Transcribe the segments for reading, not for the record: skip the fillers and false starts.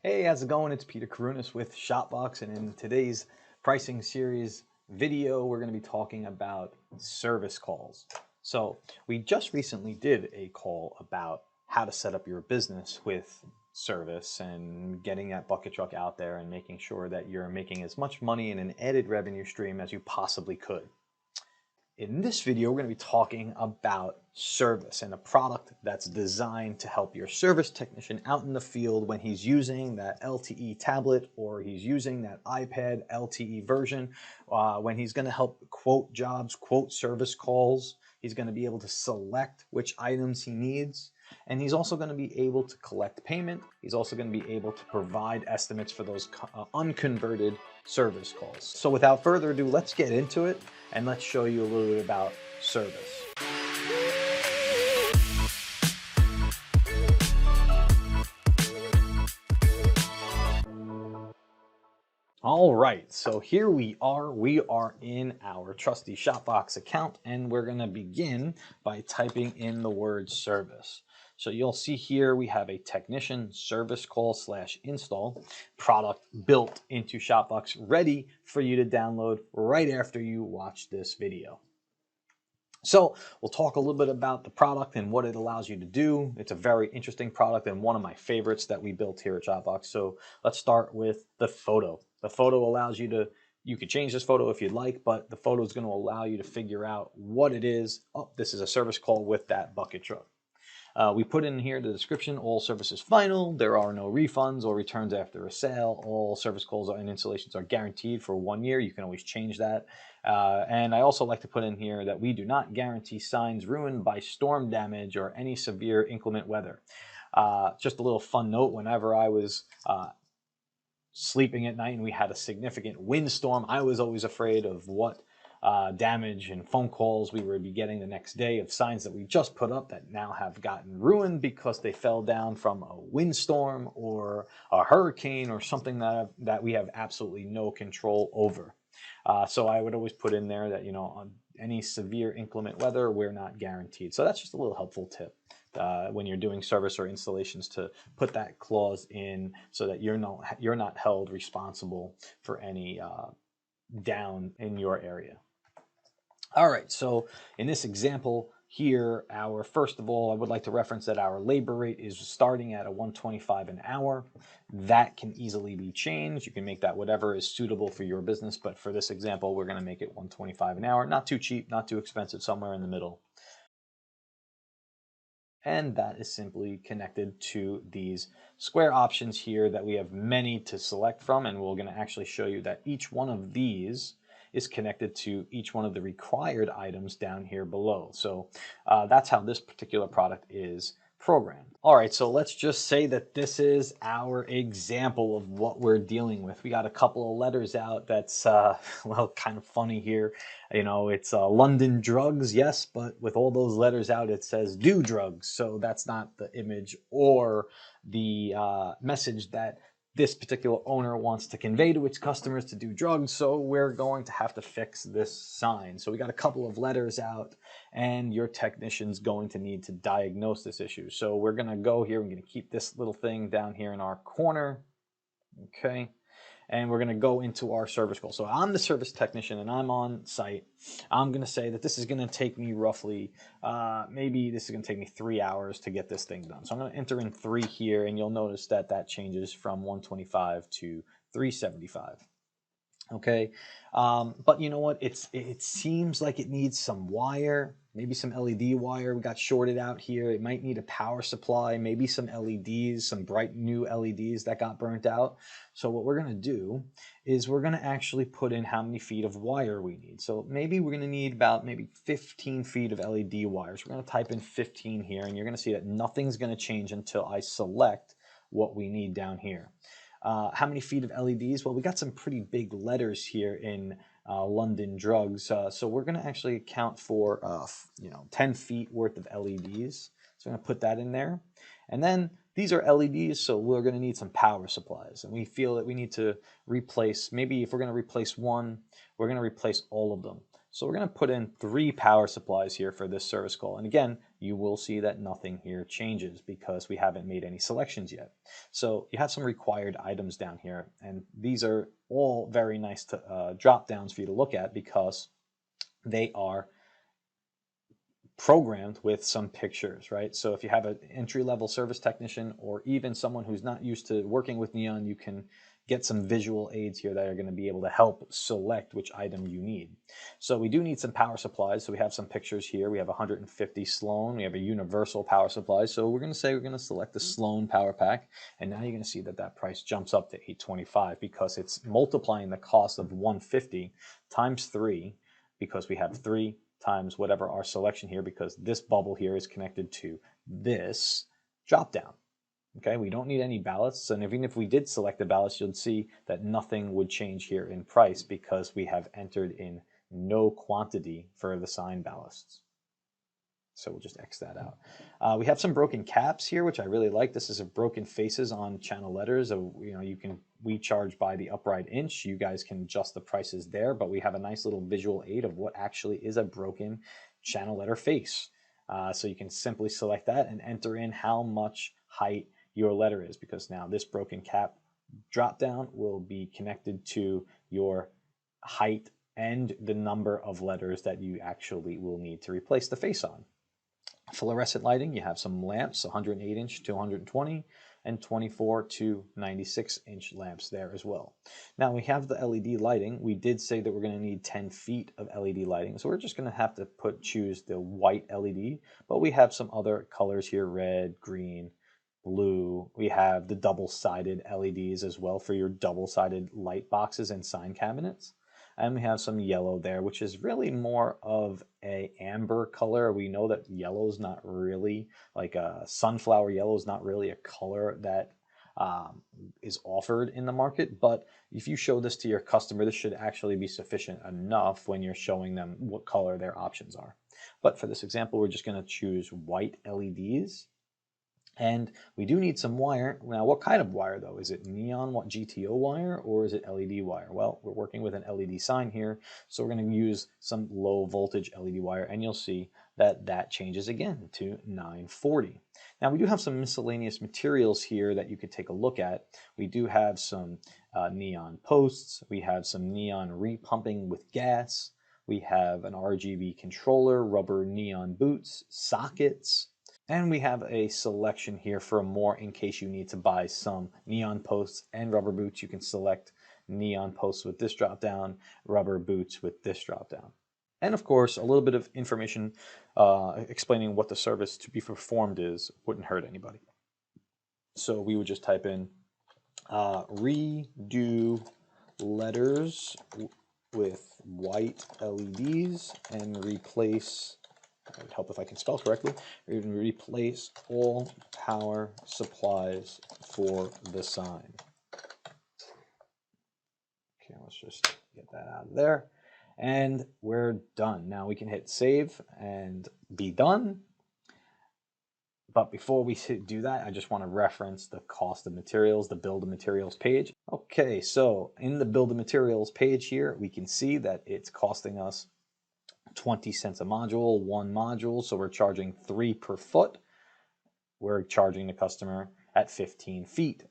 Hey, how's it going? It's Peter Karunas with ShopVOX, and in today's pricing series video, we're going to be talking about service calls. So we just recently did a call about how to set up your business with service and getting that bucket truck out there and making sure that you're making as much money in an added revenue stream as you possibly could. In this video, we're going to be talking about service and a product that's designed to help your service technician out in the field when he's using that LTE tablet or he's using that iPad LTE version, when he's going to help quote jobs, quote service calls. He's going to be able to select which items he needs. And he's also going to be able to collect payment. He's also going to be able to provide estimates for those unconverted service calls. So without further ado, let's get into it and let's show you a little bit about service. All right, so here we are in our trusty ShopVOX account, and we're going to begin by typing in the word service. So you'll see here we have a technician service call / install product built into ShopVOX, ready for you to download right after you watch this video. So we'll talk a little bit about the product and what it allows you to do. It's a very interesting product and one of my favorites that we built here at ShopVOX. So let's start with the photo. The photo allows you could change this photo if you'd like, but the photo is going to allow you to figure out what it is. Oh, this is a service call with that bucket truck. We put in here the description: all services final. There are no refunds or returns after a sale. All service calls and installations are guaranteed for 1 year. You can always change that. And I also like to put in here that we do not guarantee signs ruined by storm damage or any severe inclement weather. Just a little fun note: whenever I was sleeping at night and we had a significant windstorm, I was always afraid of what damage and phone calls we would be getting the next day of signs that we just put up that now have gotten ruined because they fell down from a windstorm or a hurricane or something that we have absolutely no control over. So I would always put in there that, on any severe inclement weather, we're not guaranteed. So that's just a little helpful tip when you're doing service or installations, to put that clause in so that you're not held responsible for any down in your area. All right, so in this example here, first of all, I would like to reference that our labor rate is starting at a $125 an hour. That can easily be changed. You can make that whatever is suitable for your business, but for this example, we're going to make it $125 an hour. Not too cheap, not too expensive, somewhere in the middle. And that is simply connected to these square options here that we have many to select from, and we're going to actually show you that each one of these is connected to each one of the required items down here below. So that's how this particular product is programmed. All right, so let's just say that this is our example of what we're dealing with. We got a couple of letters out that's, well, kind of funny here. It's London Drugs, yes, but with all those letters out, it says do drugs. So that's not the image or the message that this particular owner wants to convey to its customers, to do drugs. So we're going to have to fix this sign. So we got a couple of letters out, and your technician's going to need to diagnose this issue. So we're going to go here. We're going to keep this little thing down here in our corner. Okay. And we're going to go into our service call. So I'm the service technician and I'm on site. I'm going to say that this is going to take me roughly, maybe this is going to take me 3 hours to get this thing done. So I'm going to enter in 3 here, and you'll notice that that changes from 125 to 375. Okay, but you know what? It seems like it needs some wire, maybe some LED wire. We got shorted out here. It might need a power supply, maybe some LEDs, some bright new LEDs that got burnt out. So what we're going to do is we're going to actually put in how many feet of wire we need. So maybe we're going to need about 15 feet of LED wires. We're going to type in 15 here, and you're going to see that nothing's going to change until I select what we need down here. How many feet of LEDs? Well, we got some pretty big letters here in London Drugs. So we're going to actually account for 10 feet worth of LEDs. So I'm going to put that in there. And then these are LEDs, so we're going to need some power supplies. And we feel that we need to replace, maybe if we're going to replace one, we're going to replace all of them. So we're going to put in 3 power supplies here for this service call. And again, you will see that nothing here changes because we haven't made any selections yet. So you have some required items down here, and these are all very nice to, drop downs for you to look at because they are programmed with some pictures, right? So if you have an entry-level service technician or even someone who's not used to working with neon, you can get some visual aids here that are going to be able to help select which item you need. So we do need some power supplies. So we have some pictures here. We have 150 Sloan. We have a universal power supply. So we're going to say we're going to select the Sloan power pack. And now you're going to see that that price jumps up to $825 because it's multiplying the cost of 150 times 3 because we have 3 times whatever our selection here because this bubble here is connected to this drop down. Okay, we don't need any ballasts, and even if we did select the ballast, you'll see that nothing would change here in price because we have entered in no quantity for the sign ballasts. So we'll just X that out. We have some broken caps here, which I really like. This is a broken faces on channel letters. We charge by the upright inch. You guys can adjust the prices there, but we have a nice little visual aid of what actually is a broken channel letter face. So you can simply select that and enter in how much height your letter is, because now this broken cap drop down will be connected to your height and the number of letters that you actually will need to replace the face on. Fluorescent lighting, you have some lamps, 108 inch to 120 and 24 to 96 inch lamps there as well. Now we have the LED lighting. We did say that we're going to need 10 feet of LED lighting, so we're just going to have to choose the white LED, but we have some other colors here, red, green, blue. We have the double-sided LEDs as well for your double-sided light boxes and sign cabinets. And we have some yellow there, which is really more of a amber color. We know that yellow is not really, like a sunflower yellow is not really a color that is offered in the market. But if you show this to your customer, this should actually be sufficient enough when you're showing them what color their options are. But for this example, we're just going to choose white LEDs. And we do need some wire. Now, what kind of wire though? Is it neon GTO wire or is it LED wire? Well, we're working with an LED sign here, so we're going to use some low voltage LED wire, and you'll see that that changes again to 940. Now, we do have some miscellaneous materials here that you could take a look at. We do have some neon posts. We have some neon repumping with gas. We have an RGB controller, rubber neon boots, sockets. And we have a selection here for more in case you need to buy some neon posts and rubber boots. You can select neon posts with this drop down, rubber boots with this drop down. And of course, a little bit of information explaining what the service to be performed is wouldn't hurt anybody. So we would just type in redo letters with white LEDs and replace, it would help if I can spell correctly, replace all power supplies for the sign. Okay, let's just get that out of there. And we're done. Now we can hit save and be done. But before we do that, I just want to reference the cost of materials, the build of materials page. Okay, so in the build of materials page here, we can see that it's costing us 20 cents a module, one module. So we're charging 3 per foot. We're charging the customer at 15 feet.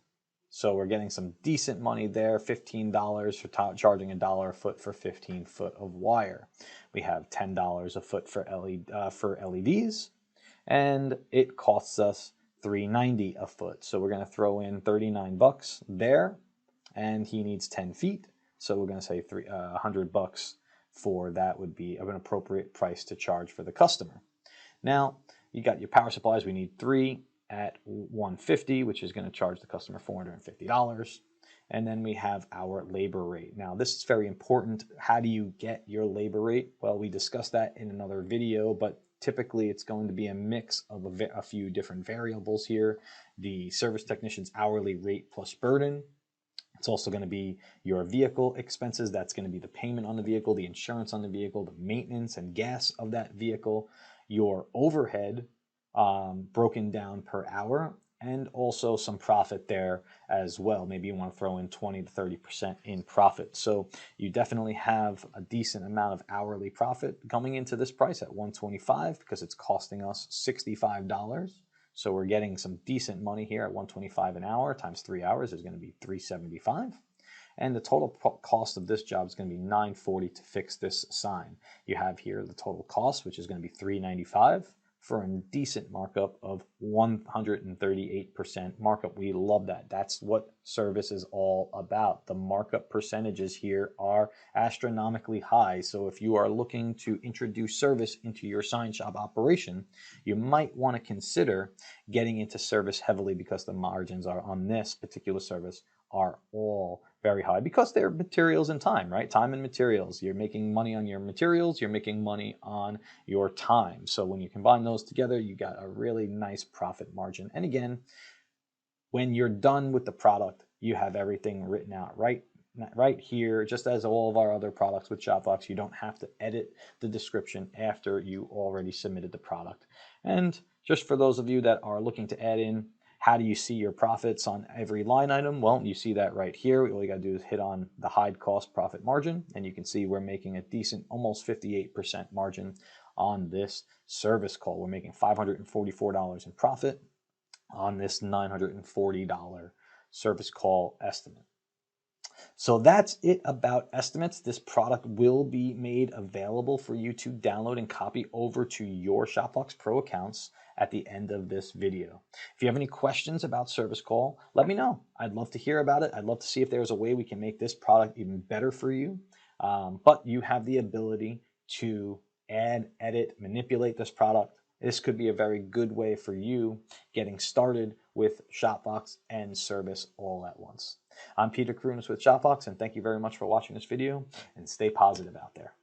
So we're getting some decent money there, $15 for charging $1 a foot for 15 foot of wire. We have $10 a foot for LEDs, and it costs us $3.90 a foot. So we're going to throw in 39 bucks there, and he needs 10 feet. So we're going to say $100 for that would be an appropriate price to charge for the customer. Now, you got your power supplies. We need 3 at $150, which is going to charge the customer $450. And then we have our labor rate. Now, this is very important. How do you get your labor rate? Well, we discussed that in another video, but typically it's going to be a mix of a few different variables here. The service technician's hourly rate plus burden. It's also going to be your vehicle expenses. That's going to be the payment on the vehicle, the insurance on the vehicle, the maintenance and gas of that vehicle, your overhead broken down per hour, and also some profit there as well. Maybe you want to throw in 20 to 30% in profit. So you definitely have a decent amount of hourly profit coming into this price at $125 because it's costing us $65. So we're getting some decent money here at $125 an hour times 3 hours is going to be $375. And the total cost of this job is going to be $940 to fix this sign. You have here the total cost, which is going to be $395 for a decent markup of 138% markup. We love that. That's what service is all about. The markup percentages here are astronomically high. So if you are looking to introduce service into your sign shop operation, you might want to consider getting into service heavily because the margins are on this particular service are all very high because they're materials and time, right? Time and materials. You're making money on your materials, you're making money on your time. So when you combine those together, you got a really nice profit margin. And again, when you're done with the product, you have everything written out right here, just as all of our other products with ShopVOX. You don't have to edit the description after you already submitted the product. And just for those of you that are looking to add in, how do you see your profits on every line item? Well, you see that right here. All you got to do is hit on the hide cost profit margin, and you can see we're making a decent, almost 58% margin on this service call. We're making $544 in profit on this $940 service call estimate. So that's it about estimates. This product will be made available for you to download and copy over to your ShopVOX Pro accounts at the end of this video. If you have any questions about service call, let me know. I'd love to hear about it. I'd love to see if there's a way we can make this product even better for you. But you have the ability to add, edit, manipulate this product. This could be a very good way for you getting started with ShopVOX and service all at once. I'm Peter Krunis with ShopVOX, and thank you very much for watching this video, and stay positive out there.